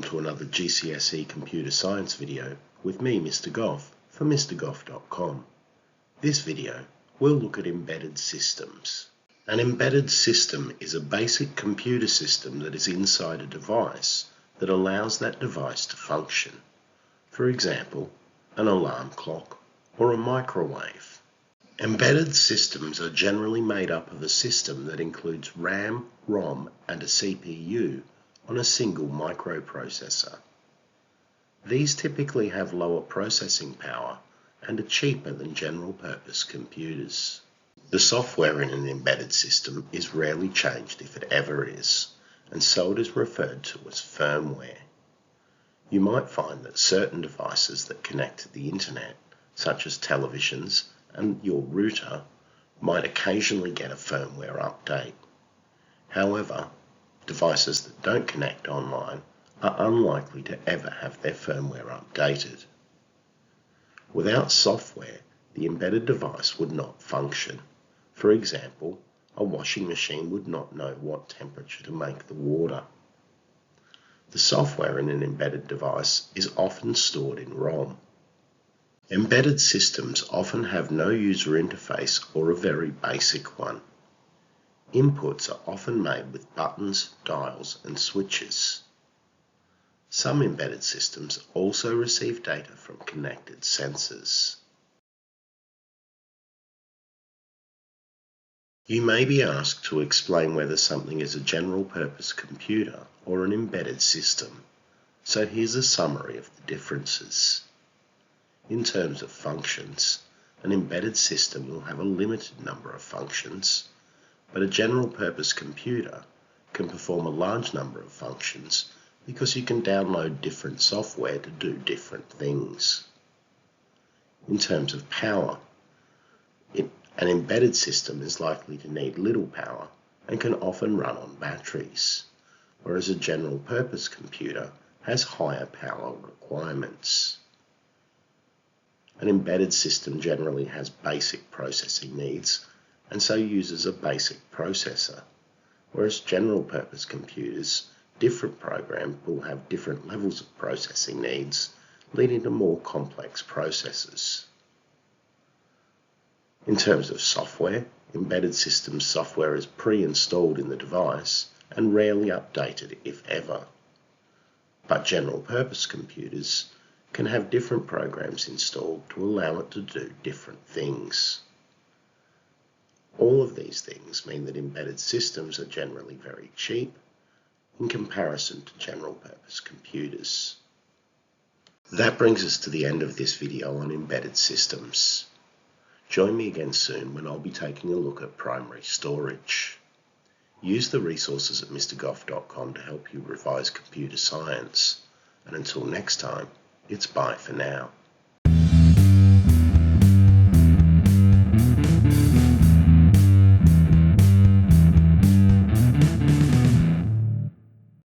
to another GCSE Computer Science video with me, Mr Goff, for MrGoff.com. This video, we'll look at embedded systems. An embedded system is a basic computer system that is inside a device that allows that device to function. For example, an alarm clock or a microwave. Embedded systems are generally made up of a system that includes RAM, ROM, and a CPU on a single microprocessor. These typically have lower processing power and are cheaper than general-purpose computers. The software in an embedded system is rarely changed if it ever is, and so it is referred to as firmware. You might find that certain devices that connect to the internet, such as televisions and your router, might occasionally get a firmware update. However, devices that don't connect online are unlikely to ever have their firmware updated. Without software, the embedded device would not function. For example, a washing machine would not know what temperature to make the water. The software in an embedded device is often stored in ROM. Embedded systems often have no user interface or a very basic one. Inputs are often made with buttons, dials, and switches. Some embedded systems also receive data from connected sensors. You may be asked to explain whether something is a general-purpose computer or an embedded system, so here's a summary of the differences. In terms of functions, an embedded system will have a limited number of functions, but a general-purpose computer can perform a large number of functions because you can download different software to do different things. In terms of power, an embedded system is likely to need little power and can often run on batteries, whereas a general-purpose computer has higher power requirements. An embedded system generally has basic processing needs and so uses a basic processor, whereas general-purpose computers, different programs will have different levels of processing needs, leading to more complex processors. In terms of software, embedded system software is pre-installed in the device and rarely updated if ever. But general-purpose computers can have different programs installed to allow it to do different things. All of these things mean that embedded systems are generally very cheap in comparison to general-purpose computers. That brings us to the end of this video on embedded systems. Join me again soon when I'll be taking a look at primary storage. Use the resources at MrGoff.com to help you revise computer science. And until next time, it's bye for now.